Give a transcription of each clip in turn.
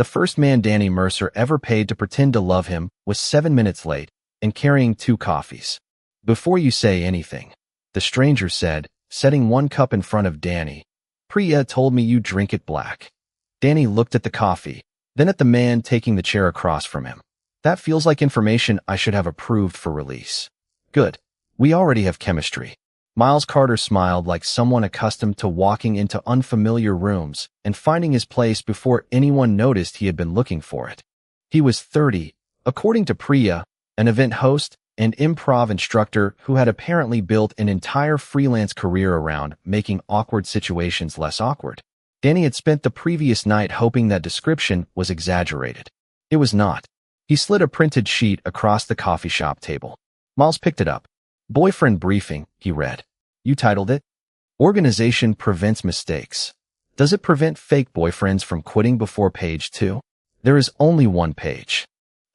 The first man Danny Mercer ever paid to pretend to love him was 7 minutes late and carrying 2 coffees. "Before you say anything," the stranger said, setting 1 cup in front of Danny. "Priya told me you drink it black." Danny looked at the coffee, then at the man taking the chair across from him. "That feels like information I should have approved for release." "Good. We already have chemistry." Miles Carter smiled like someone accustomed to walking into unfamiliar rooms and finding his place before anyone noticed he had been looking for it. He was 30, according to Priya, an event host and improv instructor who had apparently built an entire freelance career around making awkward situations less awkward. Danny had spent the previous night hoping that description was exaggerated. It was not. He slid a printed sheet across the coffee shop table. Miles picked it up. "Boyfriend briefing," he read. "You titled it? Organization prevents mistakes. Does it prevent fake boyfriends from quitting before page 2? There is only 1 page.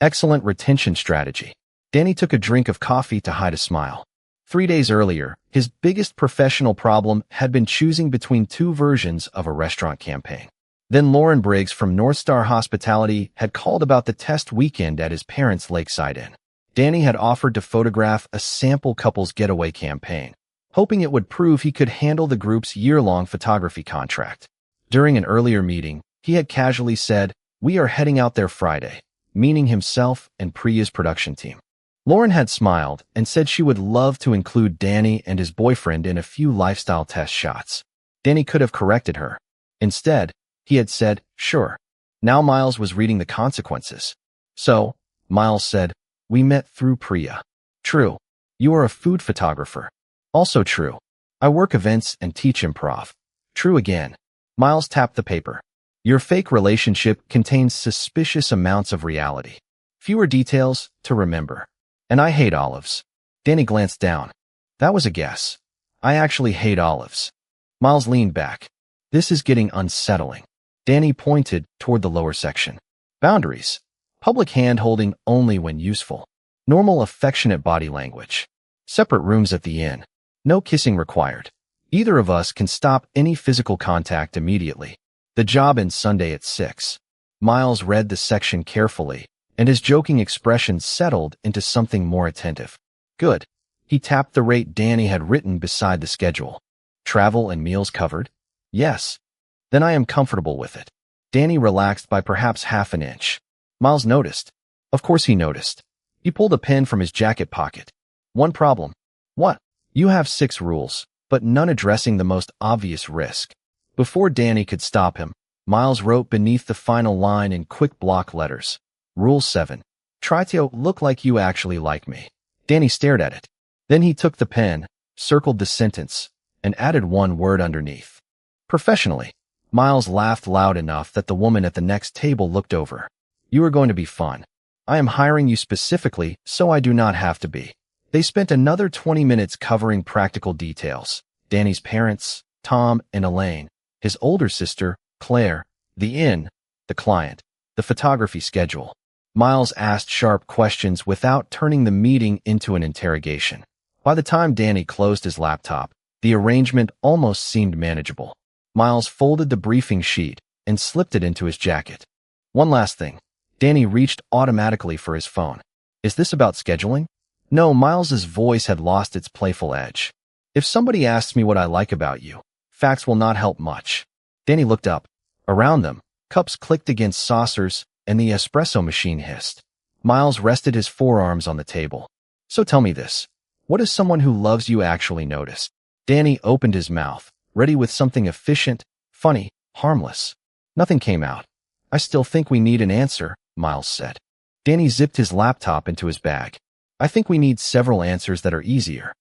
Excellent retention strategy." Danny took a drink of coffee to hide a smile. 3 days earlier, his biggest professional problem had been choosing between 2 versions of a restaurant campaign. Then Lauren Briggs from North Star Hospitality had called about the test weekend at his parents' Lakeside Inn. Danny had offered to photograph a sample couple's getaway campaign, hoping it would prove he could handle the group's year-long photography contract. During an earlier meeting, he had casually said, "We are heading out there Friday," meaning himself and Priya's production team. Lauren had smiled and said she would love to include Danny and his boyfriend in a few lifestyle test shots. Danny could have corrected her. Instead, he had said, "Sure." Now Miles was reading the consequences. "So," Miles said, "we met through Priya." "True. You are a food photographer." "Also true. I work events and teach improv." "True again." Miles tapped the paper. "Your fake relationship contains suspicious amounts of reality. Fewer details to remember. And I hate olives." Danny glanced down. "That was a guess. I actually hate olives." Miles leaned back. "This is getting unsettling." Danny pointed toward the lower section. "Boundaries. Public hand-holding only when useful. Normal affectionate body language. Separate rooms at the inn. No kissing required. Either of us can stop any physical contact immediately. The job ends Sunday at 6. Miles read the section carefully, and his joking expression settled into something more attentive. "Good." He tapped the rate Danny had written beside the schedule. "Travel and meals covered?" "Yes." "Then I am comfortable with it." Danny relaxed by perhaps half an inch. Miles noticed. Of course he noticed. He pulled a pen from his jacket pocket. "One problem." "What?" "You have 6 rules, but none addressing the most obvious risk." Before Danny could stop him, Miles wrote beneath the final line in quick block letters. "Rule 7. Try to look like you actually like me." Danny stared at it. Then he took the pen, circled the sentence, and added 1 word underneath. "Professionally." Miles laughed loud enough that the woman at the next table looked over. "You are going to be fun. I am hiring you specifically so I do not have to be." They spent another 20 minutes covering practical details. Danny's parents, Tom and Elaine, his older sister, Claire, the inn, the client, the photography schedule. Miles asked sharp questions without turning the meeting into an interrogation. By the time Danny closed his laptop, the arrangement almost seemed manageable. Miles folded the briefing sheet and slipped it into his jacket. "One last thing." Danny reached automatically for his phone. "Is this about scheduling?" No, Miles's voice had lost its playful edge. "If somebody asks me what I like about you, facts will not help much." Danny looked up. Around them, cups clicked against saucers and the espresso machine hissed. Miles rested his forearms on the table. "So tell me this. What does someone who loves you actually notice?" Danny opened his mouth, ready with something efficient, funny, harmless. Nothing came out. "I still think we need an answer," Miles said. Danny zipped his laptop into his bag. "I think we need several answers that are easier."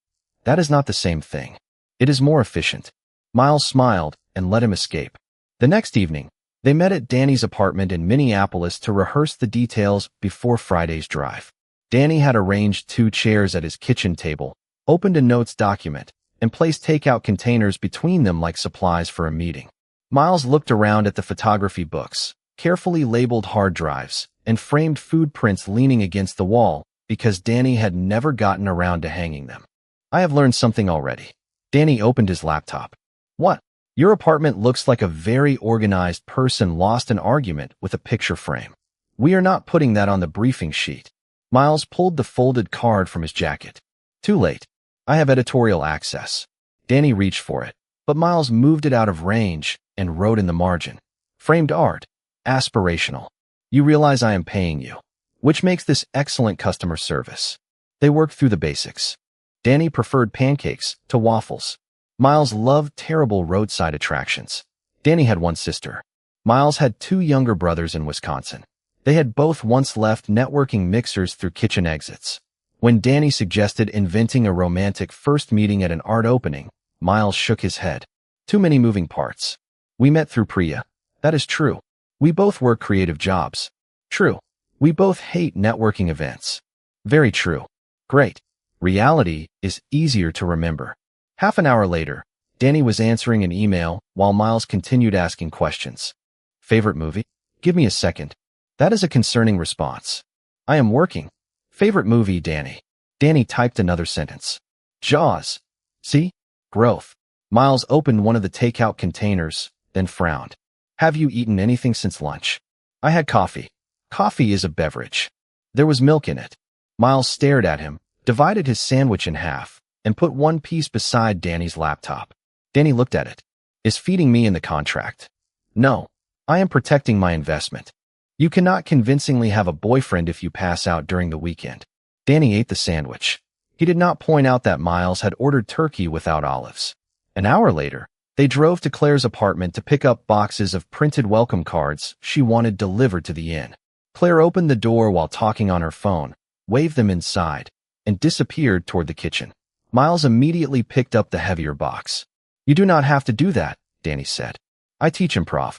"That is not the same thing. It is more efficient." Miles smiled and let him escape. The next evening, they met at Danny's apartment in Minneapolis to rehearse the details before Friday's drive. Danny had arranged 2 chairs at his kitchen table, opened a notes document, and placed takeout containers between them like supplies for a meeting. Miles looked around at the photography books, carefully labeled hard drives, and framed food prints leaning against the wall because Danny had never gotten around to hanging them. "I have learned something already." Danny opened his laptop. "What?" Your apartment looks like a very organized person lost an argument with a picture frame. We are not putting that on the briefing sheet. Miles pulled the folded card from his jacket. Too late. I have editorial access. Danny reached for it, but Miles moved it out of range and wrote in the margin. Framed art. Aspirational. You realize I am paying you, which makes this excellent customer service. They worked through the basics. Danny preferred pancakes to waffles. Miles loved terrible roadside attractions. Danny had one sister. Miles had two younger brothers in Wisconsin. They had both once left networking mixers through kitchen exits. When Danny suggested inventing a romantic first meeting at an art opening, Miles shook his head. Too many moving parts. We met through Priya. That is true. We both work creative jobs. True. We both hate networking events. Very true. Great. Reality is easier to remember. Half an hour later, Danny was answering an email while Miles continued asking questions. Favorite movie? Give me a second. That is a concerning response. I am working. Favorite movie, Danny. Danny typed another sentence. Jaws. See? Growth. Miles opened one of the takeout containers, then frowned. Have you eaten anything since lunch? I had coffee. Coffee is a beverage. There was milk in it. Miles stared at him, divided his sandwich in half, and put one piece beside Danny's laptop. Danny looked at it. Is feeding me in the contract? No. I am protecting my investment. You cannot convincingly have a boyfriend if you pass out during the weekend. Danny ate the sandwich. He did not point out that Miles had ordered turkey without olives. An hour later, they drove to Claire's apartment to pick up boxes of printed welcome cards she wanted delivered to the inn. Claire opened the door while talking on her phone, waved them inside, and disappeared toward the kitchen. Miles immediately picked up the heavier box. You do not have to do that, Danny said. I teach improv.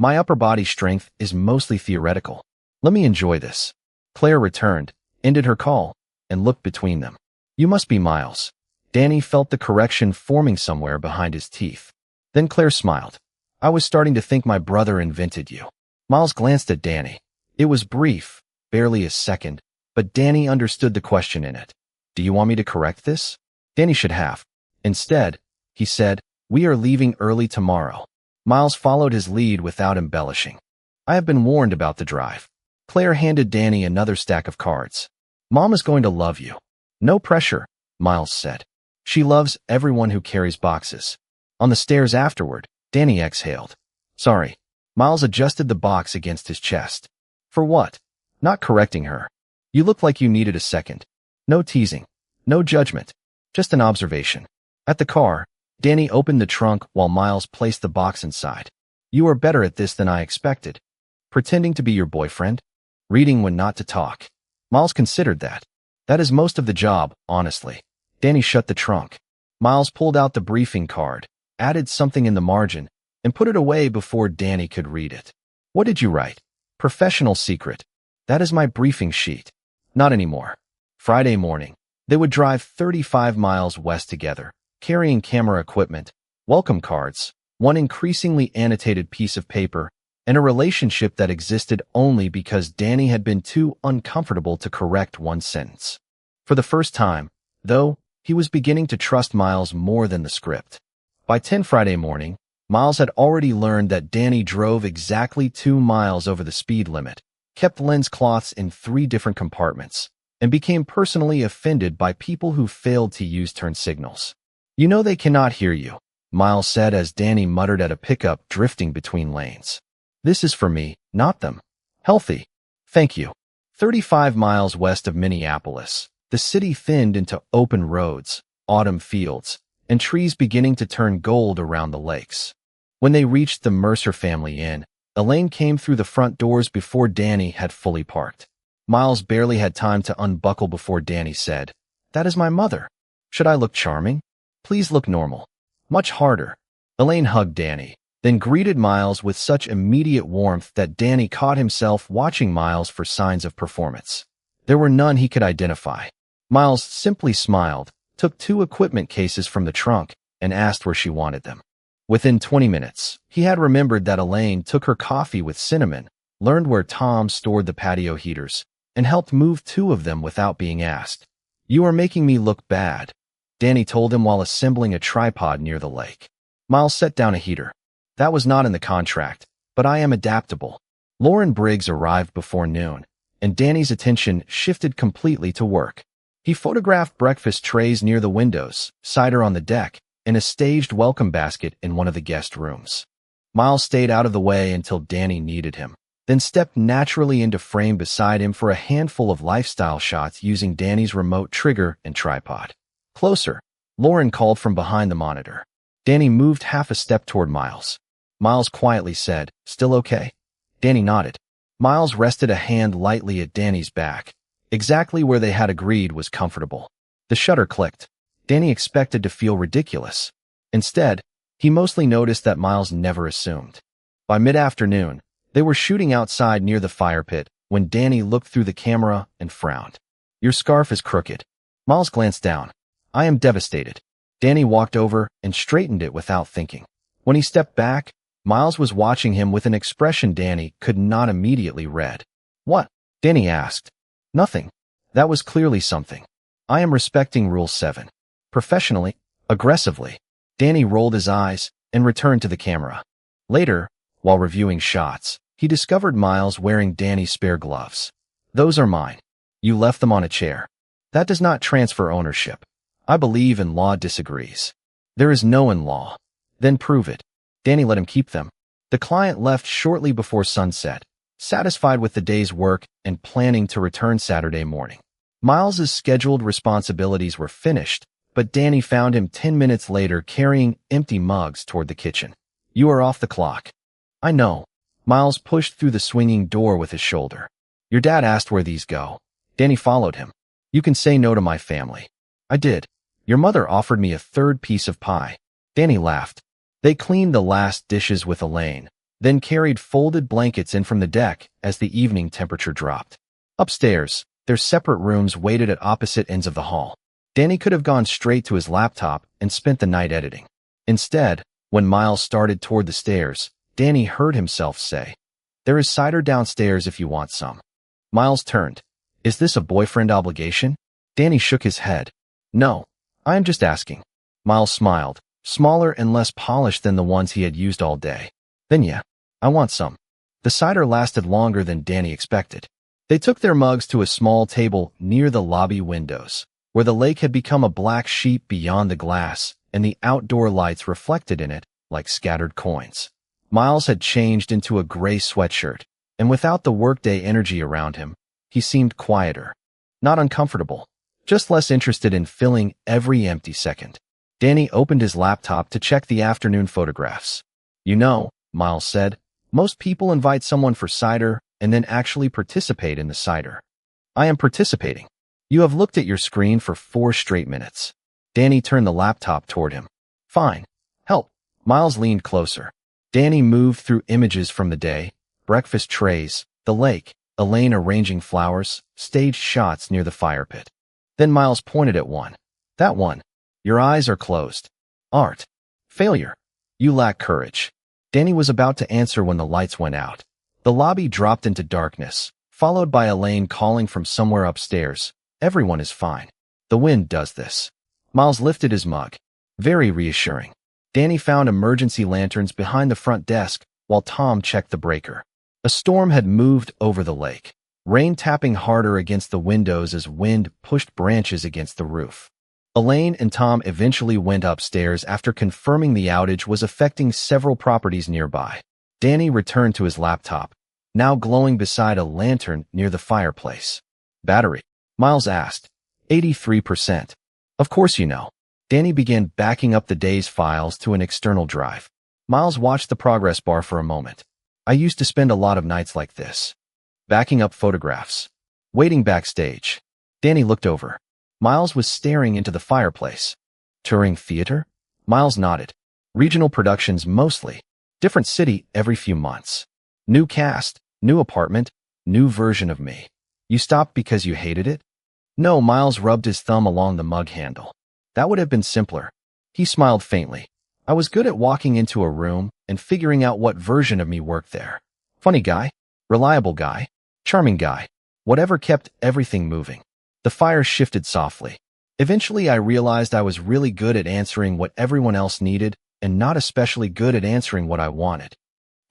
My upper body strength is mostly theoretical. Let me enjoy this. Claire returned, ended her call, and looked between them. You must be Miles. Danny felt the correction forming somewhere behind his teeth. Then Claire smiled. I was starting to think my brother invented you. Miles glanced at Danny. It was brief, barely a second, but Danny understood the question in it. Do you want me to correct this? Danny should have. Instead, he said, we are leaving early tomorrow. Miles followed his lead without embellishing. I have been warned about the drive. Claire handed Danny another stack of cards. Mom is going to love you. No pressure, Miles said. She loves everyone who carries boxes. On the stairs afterward, Danny exhaled. Sorry. Miles adjusted the box against his chest. For what? Not correcting her. You look like you needed a second. No teasing. No judgment. Just an observation. At the car, Danny opened the trunk while Miles placed the box inside. You are better at this than I expected. Pretending to be your boyfriend? Reading when not to talk. Miles considered that. That is most of the job, honestly. Danny shut the trunk. Miles pulled out the briefing card, added something in the margin, and put it away before Danny could read it. What did you write? Professional secret. That is my briefing sheet. Not anymore. Friday morning, they would drive 35 miles west together, carrying camera equipment, welcome cards, one increasingly annotated piece of paper, and a relationship that existed only because Danny had been too uncomfortable to correct one sentence. For the first time, though, he was beginning to trust Miles more than the script. By 10 Friday morning, Miles had already learned that Danny drove exactly 2 miles over the speed limit, kept lens cloths in 3 different compartments, and became personally offended by people who failed to use turn signals. You know they cannot hear you, Miles said as Danny muttered at a pickup drifting between lanes. This is for me, not them. Healthy. Thank you. 35 miles west of Minneapolis, the city thinned into open roads, autumn fields, and trees beginning to turn gold around the lakes. When they reached the Mercer family inn, Elaine came through the front doors before Danny had fully parked. Miles barely had time to unbuckle before Danny said, That is my mother. Should I look charming? Please look normal. Much harder. Elaine hugged Danny, then greeted Miles with such immediate warmth that Danny caught himself watching Miles for signs of performance. There were none he could identify. Miles simply smiled, took 2 equipment cases from the trunk, and asked where she wanted them. Within 20 minutes, he had remembered that Elaine took her coffee with cinnamon, learned where Tom stored the patio heaters, and helped move 2 of them without being asked. You are making me look bad, Danny told him while assembling a tripod near the lake. Miles set down a heater. That was not in the contract, but I am adaptable. Lauren Briggs arrived before noon, and Danny's attention shifted completely to work. He photographed breakfast trays near the windows, cider on the deck, and a staged welcome basket in one of the guest rooms. Miles stayed out of the way until Danny needed him, then stepped naturally into frame beside him for a handful of lifestyle shots using Danny's remote trigger and tripod. Closer, Lauren called from behind the monitor. Danny moved half a step toward Miles. Miles quietly said, "Still okay?" Danny nodded. Miles rested a hand lightly at Danny's back. Exactly where they had agreed was comfortable. The shutter clicked. Danny expected to feel ridiculous. Instead, he mostly noticed that Miles never assumed. By mid-afternoon, they were shooting outside near the fire pit when Danny looked through the camera and frowned. "Your scarf is crooked." Miles glanced down. "I am devastated." Danny walked over and straightened it without thinking. When he stepped back, Miles was watching him with an expression Danny could not immediately read. "What?" Danny asked. "Nothing." That was clearly something. "I am respecting Rule 7. Professionally, aggressively." Danny rolled his eyes and returned to the camera. Later, while reviewing shots, he discovered Miles wearing Danny's spare gloves. "Those are mine. You left them on a chair. That does not transfer ownership. I believe in law disagrees." "There is no in law." "Then prove it." Danny let him keep them. The client left shortly before sunset, satisfied with the day's work and planning to return Saturday morning. Miles's scheduled responsibilities were finished, but Danny found him 10 minutes later carrying empty mugs toward the kitchen. "You are off the clock." "I know." Miles pushed through the swinging door with his shoulder. "Your dad asked where these go." Danny followed him. "You can say no to my family." "I did." "Your mother offered me a third piece of pie." Danny laughed. They cleaned the last dishes with Elaine, then carried folded blankets in from the deck as the evening temperature dropped. Upstairs, their separate rooms waited at opposite ends of the hall. Danny could have gone straight to his laptop and spent the night editing. Instead, when Miles started toward the stairs, Danny heard himself say, "There is cider downstairs if you want some." Miles turned. "Is this a boyfriend obligation?" Danny shook his head. "No, I am just asking." Miles smiled, smaller and less polished than the ones he had used all day. "Then yeah, I want some." The cider lasted longer than Danny expected. They took their mugs to a small table near the lobby windows, where the lake had become a black sheet beyond the glass, and the outdoor lights reflected in it like scattered coins. Miles had changed into a gray sweatshirt, and without the workday energy around him, he seemed quieter. Not uncomfortable, just less interested in filling every empty second. Danny opened his laptop to check the afternoon photographs. "You know," Miles said, "most people invite someone for cider and then actually participate in the cider. I am participating." "You have looked at your screen for 4 straight minutes." Danny turned the laptop toward him. "Fine. Help." Miles leaned closer. Danny moved through images from the day, breakfast trays, the lake, Elaine arranging flowers, staged shots near the fire pit. Then Miles pointed at one. "That one. Your eyes are closed. Art. Failure. You lack courage." Danny was about to answer when the lights went out. The lobby dropped into darkness, followed by Elaine calling from somewhere upstairs, "Everyone is fine. The wind does this." Miles lifted his mug. Very reassuring. Danny found emergency lanterns behind the front desk while Tom checked the breaker. A storm had moved over the lake, rain tapping harder against the windows as wind pushed branches against the roof. Elaine and Tom eventually went upstairs after confirming the outage was affecting several properties nearby. Danny returned to his laptop, now glowing beside a lantern near the fireplace. "Battery?" Miles asked. 83%. "Of course you know." Danny began backing up the day's files to an external drive. Miles watched the progress bar for a moment. "I used to spend a lot of nights like this. Backing up photographs. Waiting backstage." Danny looked over. Miles was staring into the fireplace. "Touring theater?" Miles nodded. "Regional productions mostly. Different city every few months. New cast, new apartment, new version of me." "You stopped because you hated it?" "No." Miles rubbed his thumb along the mug handle. "That would have been simpler." He smiled faintly. "I was good at walking into a room and figuring out what version of me worked there. Funny guy, reliable guy, charming guy, whatever kept everything moving." The fire shifted softly. "Eventually I realized I was really good at answering what everyone else needed and not especially good at answering what I wanted.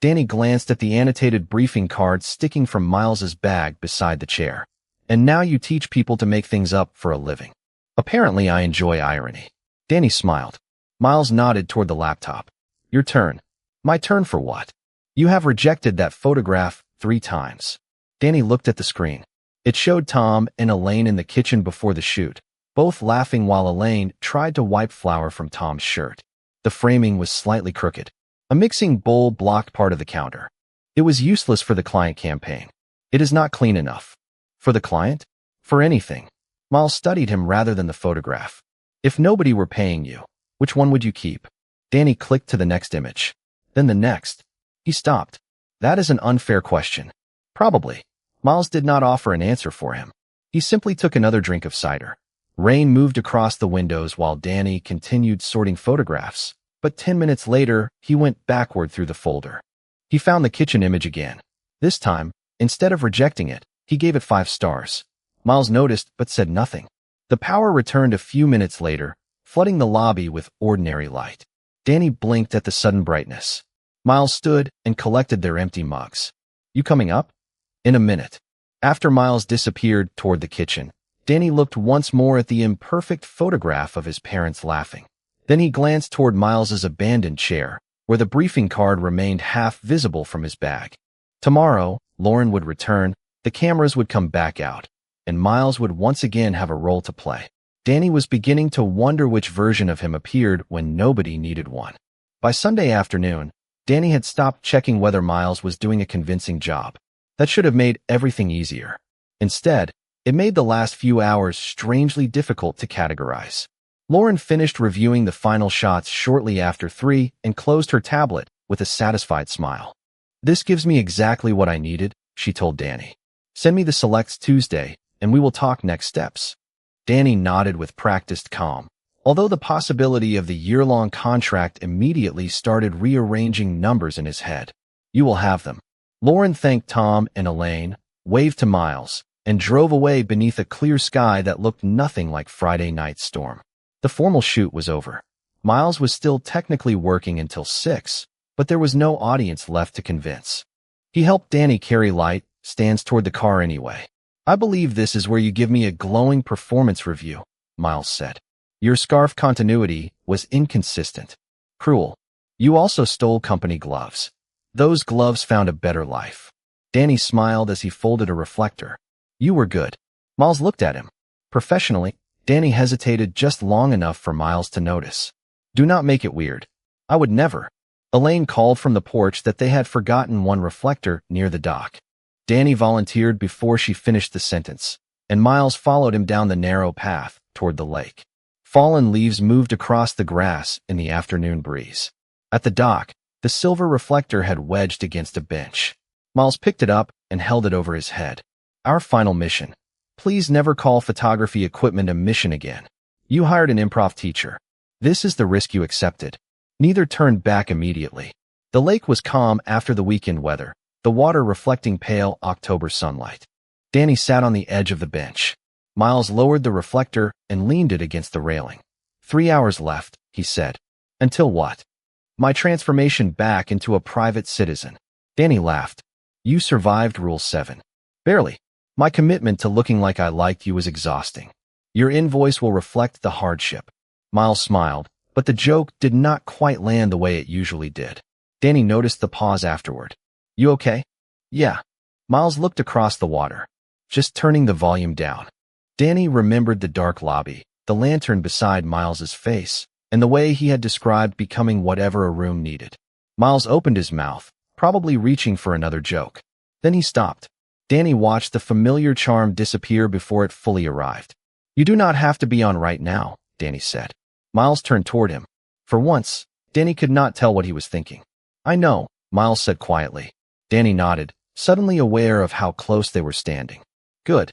Danny glanced at the annotated briefing card sticking from Miles's bag beside the chair. And now you teach people to make things up for a living. Apparently I enjoy irony. Danny smiled. Miles nodded toward the laptop. Your turn. My turn for what? You have rejected that photograph 3 times. Danny looked at the screen. It showed Tom and Elaine in the kitchen before the shoot, both laughing while Elaine tried to wipe flour from Tom's shirt. The framing was slightly crooked. A mixing bowl blocked part of the counter. It was useless for the client campaign. It is not clean enough. For the client? For anything. Miles studied him rather than the photograph. If nobody were paying you, which one would you keep? Danny clicked to the next image. Then the next. He stopped. That is an unfair question. Probably. Miles did not offer an answer for him. He simply took another drink of cider. Rain moved across the windows while Danny continued sorting photographs. But 10 minutes later, he went backward through the folder. He found the kitchen image again. This time, instead of rejecting it, he gave it 5 stars. Miles noticed but said nothing. The power returned a few minutes later, flooding the lobby with ordinary light. Danny blinked at the sudden brightness. Miles stood and collected their empty mugs. You coming up? In a minute. After Miles disappeared toward the kitchen, Danny looked once more at the imperfect photograph of his parents laughing. Then he glanced toward Miles's abandoned chair, where the briefing card remained half visible from his bag. Tomorrow, Lauren would return, the cameras would come back out, and Miles would once again have a role to play. Danny was beginning to wonder which version of him appeared when nobody needed one. By Sunday afternoon, Danny had stopped checking whether Miles was doing a convincing job. That should have made everything easier. Instead, it made the last few hours strangely difficult to categorize. Lauren finished reviewing the final shots shortly after 3 and closed her tablet with a satisfied smile. This gives me exactly what I needed, she told Danny. Send me the selects Tuesday, and we will talk next steps. Danny nodded with practiced calm, although the possibility of the year-long contract immediately started rearranging numbers in his head. You will have them. Lauren thanked Tom and Elaine, waved to Miles, and drove away beneath a clear sky that looked nothing like Friday night's storm. The formal shoot was over. Miles was still technically working until 6, but there was no audience left to convince. He helped Danny carry light stands toward the car anyway. I believe this is where you give me a glowing performance review, Miles said. Your scarf continuity was inconsistent. Cruel. You also stole company gloves. Those gloves found a better life. Danny smiled as he folded a reflector. You were good. Miles looked at him. Professionally, Danny hesitated just long enough for Miles to notice. Do not make it weird. I would never. Elaine called from the porch that they had forgotten one reflector near the dock. Danny volunteered before she finished the sentence, and Miles followed him down the narrow path toward the lake. Fallen leaves moved across the grass in the afternoon breeze. At the dock, the silver reflector had wedged against a bench. Miles picked it up and held it over his head. Our final mission. Please never call photography equipment a mission again. You hired an improv teacher. This is the risk you accepted. Neither turned back immediately. The lake was calm after the weekend weather, the water reflecting pale October sunlight. Danny sat on the edge of the bench. Miles lowered the reflector and leaned it against the railing. 3 hours left, he said. Until what? My transformation back into a private citizen. Danny laughed. You survived Rule 7. Barely. My commitment to looking like I liked you was exhausting. Your invoice will reflect the hardship. Miles smiled, but the joke did not quite land the way it usually did. Danny noticed the pause afterward. You okay? Yeah. Miles looked across the water, just turning the volume down. Danny remembered the dark lobby, the lantern beside Miles's face, and the way he had described becoming whatever a room needed. Miles opened his mouth, probably reaching for another joke. Then he stopped. Danny watched the familiar charm disappear before it fully arrived. You do not have to be on right now, Danny said. Miles turned toward him. For once, Danny could not tell what he was thinking. I know, Miles said quietly. Danny nodded, suddenly aware of how close they were standing. Good.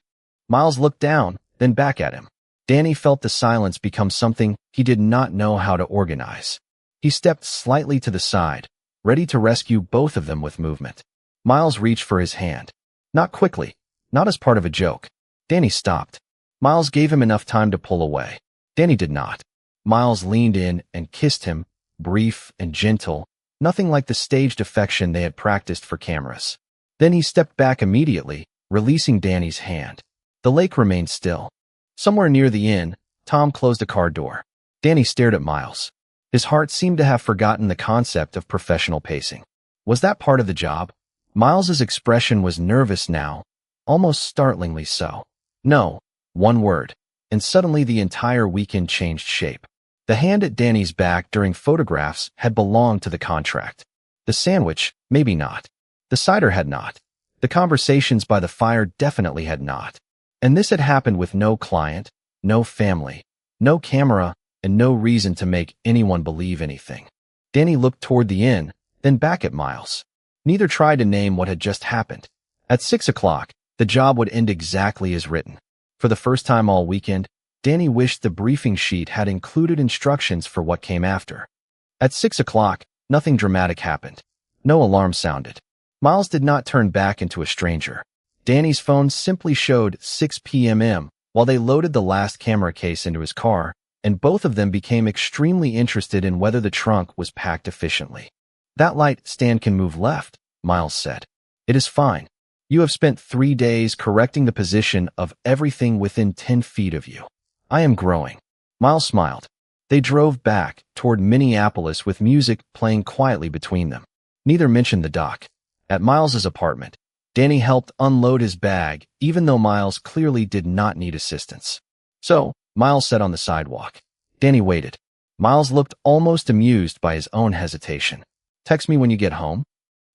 Miles looked down, then back at him. Danny felt the silence become something he did not know how to organize. He stepped slightly to the side, ready to rescue both of them with movement. Miles reached for his hand. Not quickly, not as part of a joke. Danny stopped. Miles gave him enough time to pull away. Danny did not. Miles leaned in and kissed him, brief and gentle, nothing like the staged affection they had practiced for cameras. Then he stepped back immediately, releasing Danny's hand. The lake remained still. Somewhere near the inn, Tom closed a car door. Danny stared at Miles. His heart seemed to have forgotten the concept of professional pacing. Was that part of the job? Miles's expression was nervous now, almost startlingly so. No, one word, and suddenly the entire weekend changed shape. The hand at Danny's back during photographs had belonged to the contract. The sandwich, maybe not. The cider had not. The conversations by the fire definitely had not. And this had happened with no client, no family, no camera, and no reason to make anyone believe anything. Danny looked toward the inn, then back at Miles. Neither tried to name what had just happened. At 6 o'clock, the job would end exactly as written. For the first time all weekend, Danny wished the briefing sheet had included instructions for what came after. At 6 o'clock, nothing dramatic happened. No alarm sounded. Miles did not turn back into a stranger. Danny's phone simply showed 6 p.m. while they loaded the last camera case into his car, and both of them became extremely interested in whether the trunk was packed efficiently. "That light stand can move left," Miles said. "It is fine. You have spent 3 days correcting the position of everything within 10 feet of you. I am growing." Miles smiled. They drove back toward Minneapolis with music playing quietly between them. Neither mentioned the dock. At Miles's apartment, Danny helped unload his bag, even though Miles clearly did not need assistance. "So," Miles said on the sidewalk. Danny waited. Miles looked almost amused by his own hesitation. "Text me when you get home?"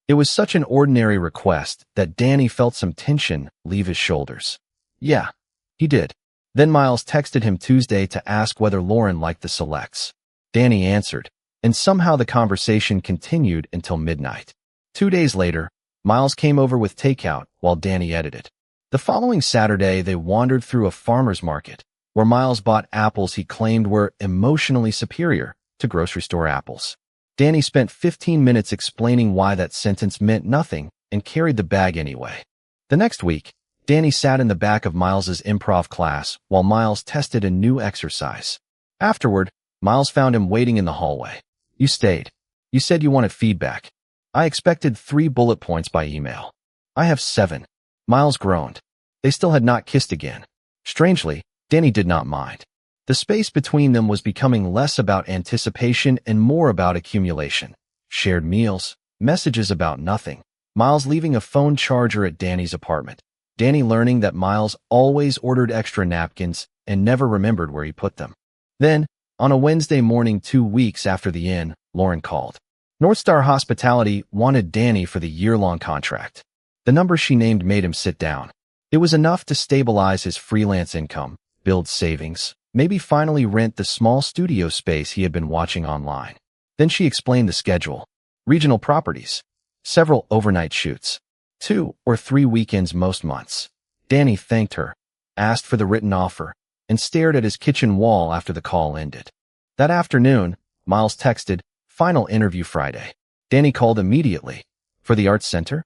It was such an ordinary request that Danny felt some tension leave his shoulders. Yeah, he did. Then Miles texted him Tuesday to ask whether Lauren liked the selects. Danny answered, and somehow the conversation continued until midnight. 2 days later, Miles came over with takeout while Danny edited. The following Saturday, they wandered through a farmer's market, where Miles bought apples he claimed were emotionally superior to grocery store apples. Danny spent 15 minutes explaining why that sentence meant nothing and carried the bag anyway. The next week, Danny sat in the back of Miles's improv class while Miles tested a new exercise. Afterward, Miles found him waiting in the hallway. "You stayed. You said you wanted feedback. I expected 3 bullet points by email. I have 7. Miles groaned. They still had not kissed again. Strangely, Danny did not mind. The space between them was becoming less about anticipation and more about accumulation. Shared meals, messages about nothing. Miles leaving a phone charger at Danny's apartment. Danny learning that Miles always ordered extra napkins and never remembered where he put them. Then, on a Wednesday morning 2 weeks after the inn, Lauren called. Northstar Hospitality wanted Danny for the year-long contract. The number she named made him sit down. It was enough to stabilize his freelance income, build savings, maybe finally rent the small studio space he had been watching online. Then she explained the schedule. Regional properties. Several overnight shoots. 2 or 3 weekends most months. Danny thanked her, asked for the written offer, and stared at his kitchen wall after the call ended. That afternoon, Miles texted, "Final interview Friday." Danny called immediately. "For the Arts Center?"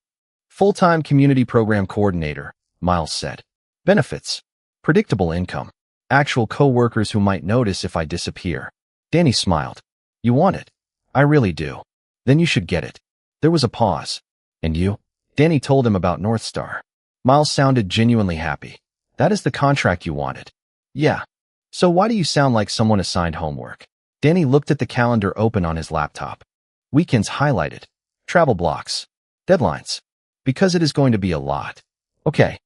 "Full-time community program coordinator," Miles said. "Benefits. Predictable income. Actual co-workers who might notice if I disappear." Danny smiled. "You want it?" "I really do." "Then you should get it." There was a pause. "And you?" Danny told him about Northstar. Miles sounded genuinely happy. "That is the contract you wanted." "Yeah." "So why do you sound like someone assigned homework?" Danny looked at the calendar open on his laptop. Weekends highlighted. Travel blocks. Deadlines. "Because it is going to be a lot." "Okay."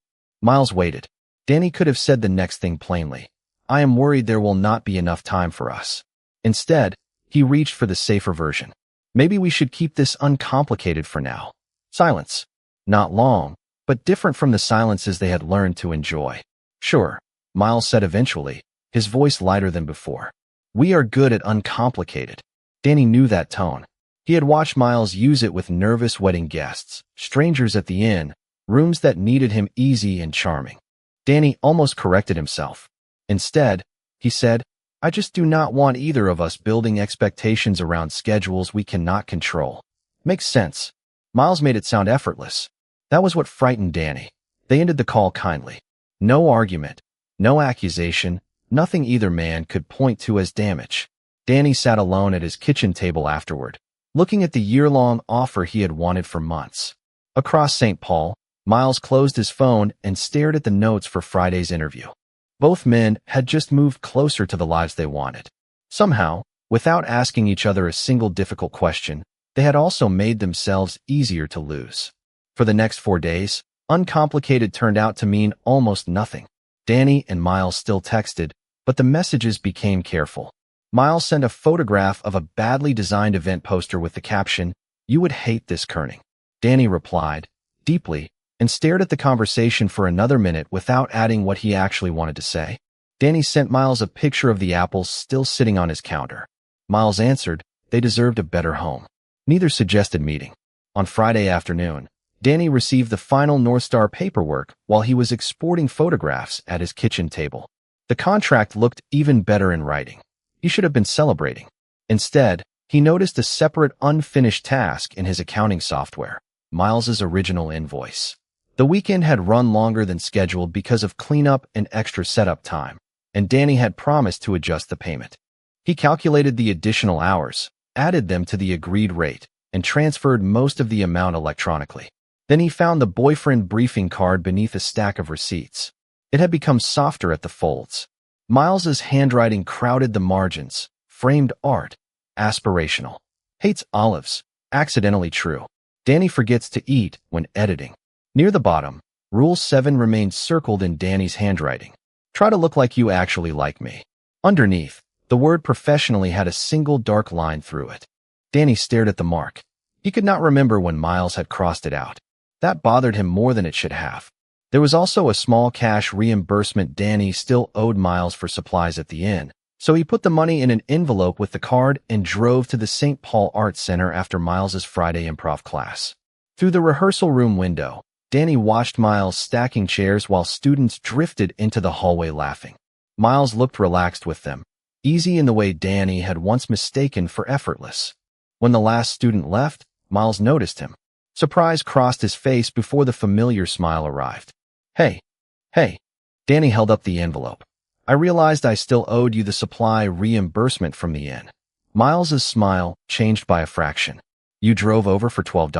Miles waited. Danny could have said the next thing plainly. "I am worried there will not be enough time for us." Instead, he reached for the safer version. "Maybe we should keep this uncomplicated for now." Silence. Not long, but different from the silences they had learned to enjoy. "Sure," Miles said eventually, his voice lighter than before. "We are good at uncomplicated." Danny knew that tone. He had watched Miles use it with nervous wedding guests, strangers at the inn, rooms that needed him easy and charming. Danny almost corrected himself. Instead, he said, "I just do not want either of us building expectations around schedules we cannot control." Makes sense. Miles made it sound effortless. That was what frightened Danny. They ended the call kindly. No argument, no accusation, nothing either man could point to as damage. Danny sat alone at his kitchen table afterward, looking at the year-long offer he had wanted for months. Across St. Paul, Miles closed his phone and stared at the notes for Friday's interview. Both men had just moved closer to the lives they wanted. Somehow, without asking each other a single difficult question, they had also made themselves easier to lose. For the next 4 days, uncomplicated turned out to mean almost nothing. Danny and Miles still texted, but the messages became careful. Miles sent a photograph of a badly designed event poster with the caption, "You would hate this, Kerning." Danny replied, deeply, and stared at the conversation for another minute without adding what he actually wanted to say. Danny sent Miles a picture of the apples still sitting on his counter. Miles answered, they deserved a better home. Neither suggested meeting. On Friday afternoon, Danny received the final North Star paperwork while he was exporting photographs at his kitchen table. The contract looked even better in writing. He should have been celebrating. Instead, he noticed a separate unfinished task in his accounting software, Miles's original invoice. The weekend had run longer than scheduled because of cleanup and extra setup time, and Danny had promised to adjust the payment. He calculated the additional hours, added them to the agreed rate, and transferred most of the amount electronically. Then he found the boyfriend briefing card beneath a stack of receipts. It had become softer at the folds. Miles's handwriting crowded the margins, framed art, aspirational. Hates olives, accidentally true. Danny forgets to eat when editing. Near the bottom, Rule 7 remained circled in Danny's handwriting. Try to look like you actually like me. Underneath, the word professionally had a single dark line through it. Danny stared at the mark. He could not remember when Miles had crossed it out. That bothered him more than it should have. There was also a small cash reimbursement Danny still owed Miles for supplies at the inn, so he put the money in an envelope with the card and drove to the St. Paul Arts Center after Miles's Friday improv class. Through the rehearsal room window, Danny watched Miles stacking chairs while students drifted into the hallway laughing. Miles looked relaxed with them, easy in the way Danny had once mistaken for effortless. When the last student left, Miles noticed him. Surprise crossed his face before the familiar smile arrived. Hey. Danny held up the envelope. I realized I still owed you the supply reimbursement from the inn. Miles's smile changed by a fraction. You drove over for $12?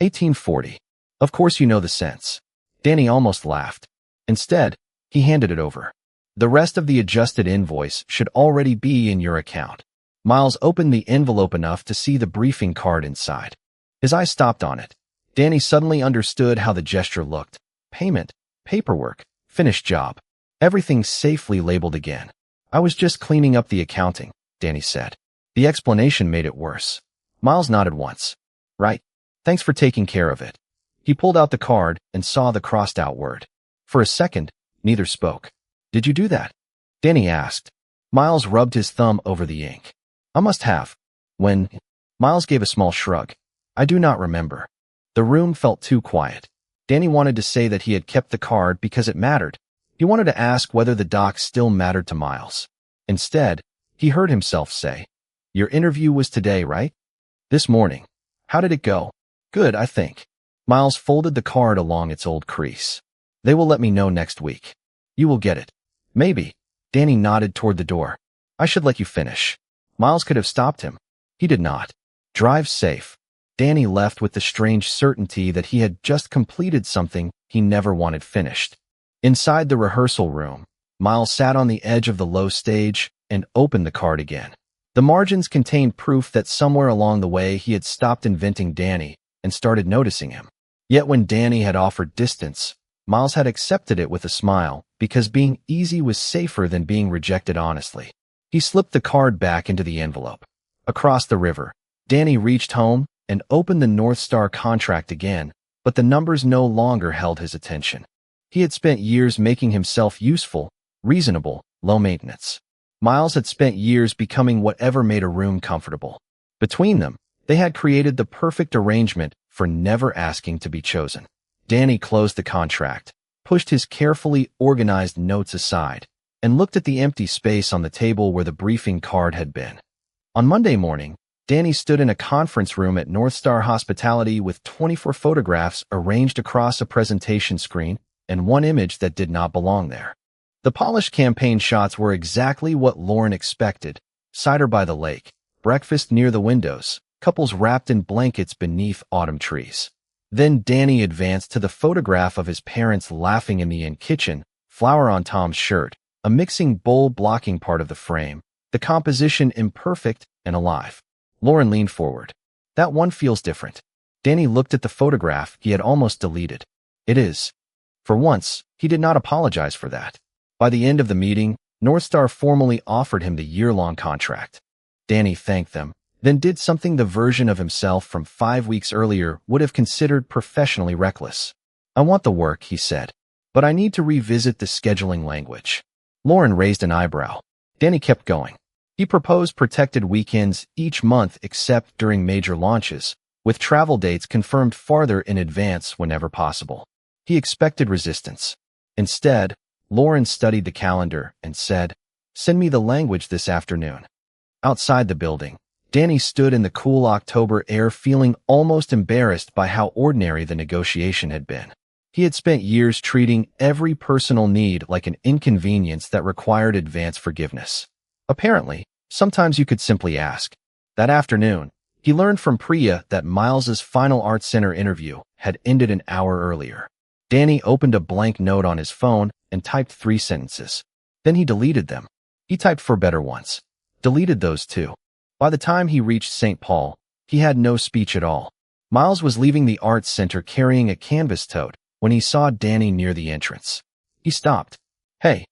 $18.40. Of course you know the sense. Danny almost laughed. Instead, he handed it over. The rest of the adjusted invoice should already be in your account. Miles opened the envelope enough to see the briefing card inside. His eyes stopped on it. Danny suddenly understood how the gesture looked. Payment, paperwork, finished job. Everything safely labeled again. I was just cleaning up the accounting, Danny said. The explanation made it worse. Miles nodded once. Right. Thanks for taking care of it. He pulled out the card and saw the crossed-out word. For a second, neither spoke. Did you do that? Danny asked. Miles rubbed his thumb over the ink. I must have. When? Miles gave a small shrug. I do not remember. The room felt too quiet. Danny wanted to say that he had kept the card because it mattered. He wanted to ask whether the doc still mattered to Miles. Instead, he heard himself say, Your interview was today, right? This morning. How did it go? Good, I think. Miles folded the card along its old crease. They will let me know next week. You will get it. Maybe. Danny nodded toward the door. I should let you finish. Miles could have stopped him. He did not. Drive safe. Danny left with the strange certainty that he had just completed something he never wanted finished. Inside the rehearsal room, Miles sat on the edge of the low stage and opened the card again. The margins contained proof that somewhere along the way he had stopped inventing Danny and started noticing him. Yet when Danny had offered distance, Miles had accepted it with a smile because being easy was safer than being rejected honestly. He slipped the card back into the envelope. Across the river, Danny reached home and opened the North Star contract again, but the numbers no longer held his attention. He had spent years making himself useful, reasonable, low maintenance. Miles had spent years becoming whatever made a room comfortable. Between them, they had created the perfect arrangement for never asking to be chosen. Danny closed the contract, pushed his carefully organized notes aside, and looked at the empty space on the table where the briefing card had been. On Monday morning, Danny stood in a conference room at North Star Hospitality with 24 photographs arranged across a presentation screen and one image that did not belong there. The polished campaign shots were exactly what Lauren expected, cider by the lake, breakfast near the windows, couples wrapped in blankets beneath autumn trees. Then Danny advanced to the photograph of his parents laughing in the inn kitchen, flour on Tom's shirt, a mixing bowl blocking part of the frame, the composition imperfect and alive. Lauren leaned forward. That one feels different. Danny looked at the photograph he had almost deleted. It is. For once, he did not apologize for that. By the end of the meeting, Northstar formally offered him the year-long contract. Danny thanked them, then did something the version of himself from 5 weeks earlier would have considered professionally reckless. I want the work, he said, but I need to revisit the scheduling language. Lauren raised an eyebrow. Danny kept going. He proposed protected weekends each month except during major launches, with travel dates confirmed farther in advance whenever possible. He expected resistance. Instead, Lauren studied the calendar and said, "Send me the language this afternoon." Outside the building, Danny stood in the cool October air feeling almost embarrassed by how ordinary the negotiation had been. He had spent years treating every personal need like an inconvenience that required advance forgiveness. Apparently, sometimes you could simply ask. That afternoon, he learned from Priya that Miles's final Art Center interview had ended an hour earlier. Danny opened a blank note on his phone and typed 3 sentences. Then he deleted them. He typed for better once. Deleted those too. By the time he reached St. Paul, he had no speech at all. Miles was leaving the Arts Center carrying a canvas tote when he saw Danny near the entrance. He stopped. Hey.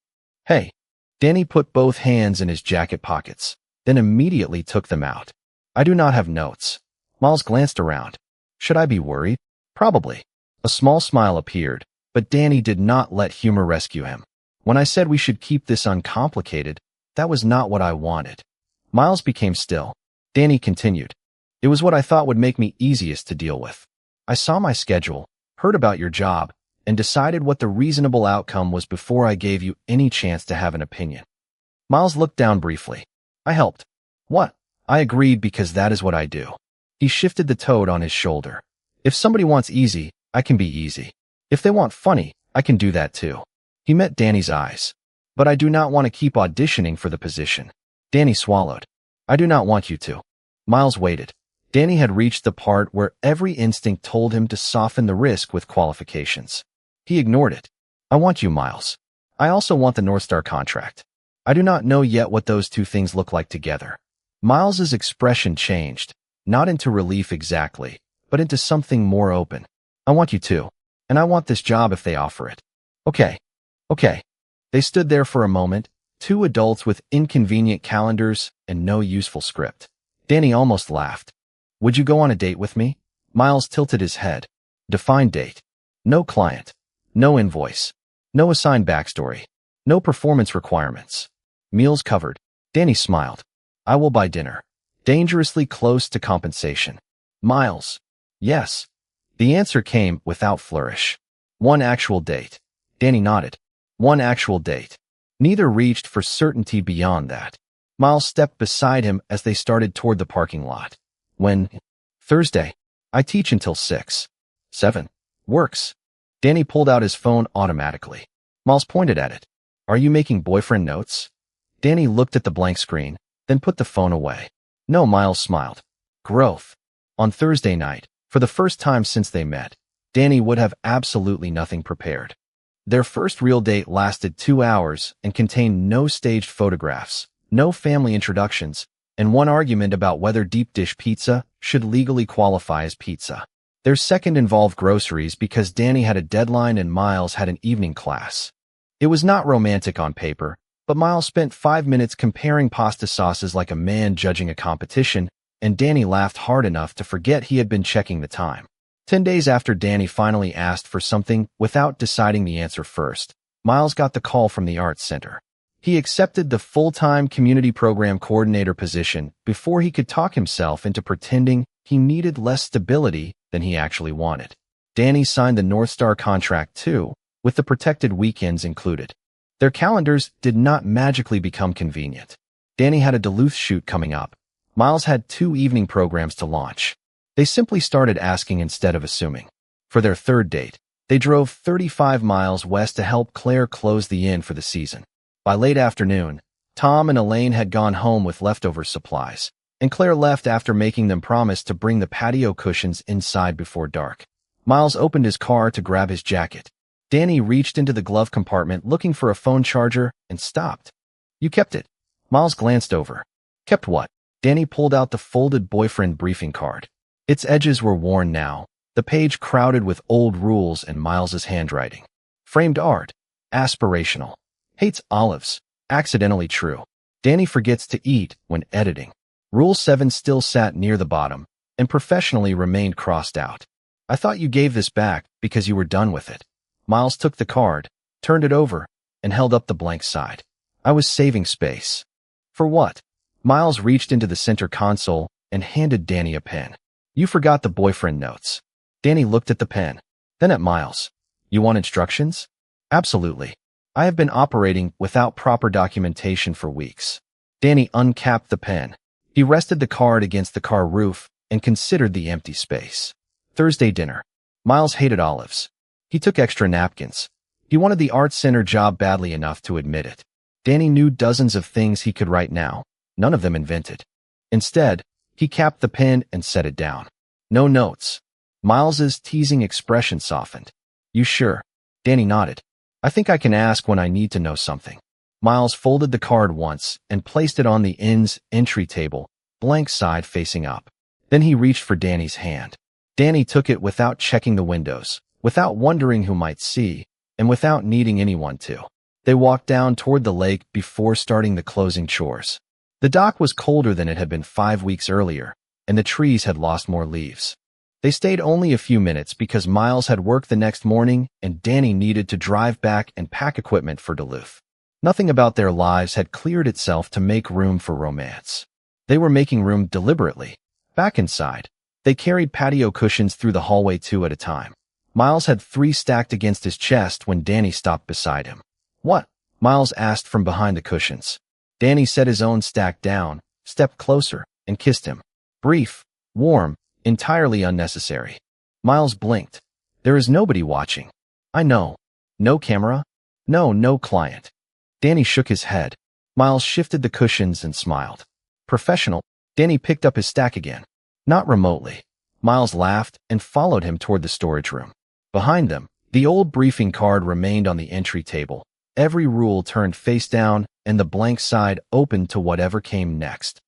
Danny put both hands in his jacket pockets, then immediately took them out. I do not have notes. Miles glanced around. Should I be worried? Probably. A small smile appeared, but Danny did not let humor rescue him. When I said we should keep this uncomplicated, that was not what I wanted. Miles became still. Danny continued. It was what I thought would make me easiest to deal with. I saw my schedule, heard about your job, and decided what the reasonable outcome was before I gave you any chance to have an opinion. Miles looked down briefly. I helped. What? I agreed because that is what I do. He shifted the toad on his shoulder. If somebody wants easy, I can be easy. If they want funny, I can do that too. He met Danny's eyes. But I do not want to keep auditioning for the position. Danny swallowed. I do not want you to. Miles waited. Danny had reached the part where every instinct told him to soften the risk with qualifications. He ignored it. I want you, Miles. I also want the Northstar contract. I do not know yet what those two things look like together. Miles's expression changed, not into relief exactly, but into something more open. I want you too, and I want this job if they offer it. Okay. They stood there for a moment, 2 adults with inconvenient calendars and no useful script. Danny almost laughed. Would you go on a date with me? Miles tilted his head. Define date. No client. No invoice. No assigned backstory. No performance requirements. Meals covered. Danny smiled. I will buy dinner. Dangerously close to compensation. Miles. Yes. The answer came without flourish. 1 actual date. Danny nodded. 1 actual date. Neither reached for certainty beyond that. Miles stepped beside him as they started toward the parking lot. When? Thursday. I teach until 6. 7. Works. Danny pulled out his phone automatically. Miles pointed at it. Are you making boyfriend notes? Danny looked at the blank screen, then put the phone away. No, Miles smiled. Growth. On Thursday night, for the first time since they met, Danny would have absolutely nothing prepared. Their first real date lasted 2 hours and contained no staged photographs, no family introductions, and 1 argument about whether deep dish pizza should legally qualify as pizza. Their second involved groceries because Danny had a deadline and Miles had an evening class. It was not romantic on paper, but Miles spent 5 minutes comparing pasta sauces like a man judging a competition, and Danny laughed hard enough to forget he had been checking the time. 10 days after Danny finally asked for something without deciding the answer first, Miles got the call from the Arts Center. He accepted the full-time community program coordinator position before he could talk himself into pretending he needed less stability than he actually wanted. Danny signed the Northstar contract too, with the protected weekends included. Their calendars did not magically become convenient. Danny had a Duluth shoot coming up. Miles had 2 evening programs to launch. They simply started asking instead of assuming. For their third date, they drove 35 miles west to help Claire close the inn for the season. By late afternoon, Tom and Elaine had gone home with leftover supplies, and Claire left after making them promise to bring the patio cushions inside before dark. Miles opened his car to grab his jacket. Danny reached into the glove compartment looking for a phone charger and stopped. "You kept it." Miles glanced over. "Kept what?" Danny pulled out the folded boyfriend briefing card. Its edges were worn now, the page crowded with old rules and Miles's handwriting. Framed art. Aspirational. Hates olives. Accidentally true. Danny forgets to eat when editing. Rule 7 still sat near the bottom, and professionally remained crossed out. "I thought you gave this back because you were done with it." Miles took the card, turned it over, and held up the blank side. "I was saving space." "For what?" Miles reached into the center console and handed Danny a pen. "You forgot the boyfriend notes." Danny looked at the pen, then at Miles. "You want instructions?" "Absolutely. I have been operating without proper documentation for weeks." Danny uncapped the pen. He rested the card against the car roof and considered the empty space. Thursday dinner. Miles hated olives. He took extra napkins. He wanted the art center job badly enough to admit it. Danny knew dozens of things he could write now, none of them invented. Instead, he capped the pen and set it down. "No notes." Miles's teasing expression softened. "You sure?" Danny nodded. "I think I can ask when I need to know something." Miles folded the card once and placed it on the end's entry table, blank side facing up. Then he reached for Danny's hand. Danny took it without checking the windows, without wondering who might see, and without needing anyone to. They walked down toward the lake before starting the closing chores. The dock was colder than it had been 5 weeks earlier, and the trees had lost more leaves. They stayed only a few minutes because Miles had work the next morning and Danny needed to drive back and pack equipment for Duluth. Nothing about their lives had cleared itself to make room for romance. They were making room deliberately. Back inside, they carried patio cushions through the hallway 2 at a time. Miles had 3 stacked against his chest when Danny stopped beside him. "What?" Miles asked from behind the cushions. Danny set his own stack down, stepped closer, and kissed him. Brief, warm, entirely unnecessary. Miles blinked. "There is nobody watching." "I know. No camera? No client." Danny shook his head. Miles shifted the cushions and smiled. "Professional." Danny picked up his stack again. "Not remotely." Miles laughed and followed him toward the storage room. Behind them, the old briefing card remained on the entry table, every rule turned face down and the blank side open to whatever came next.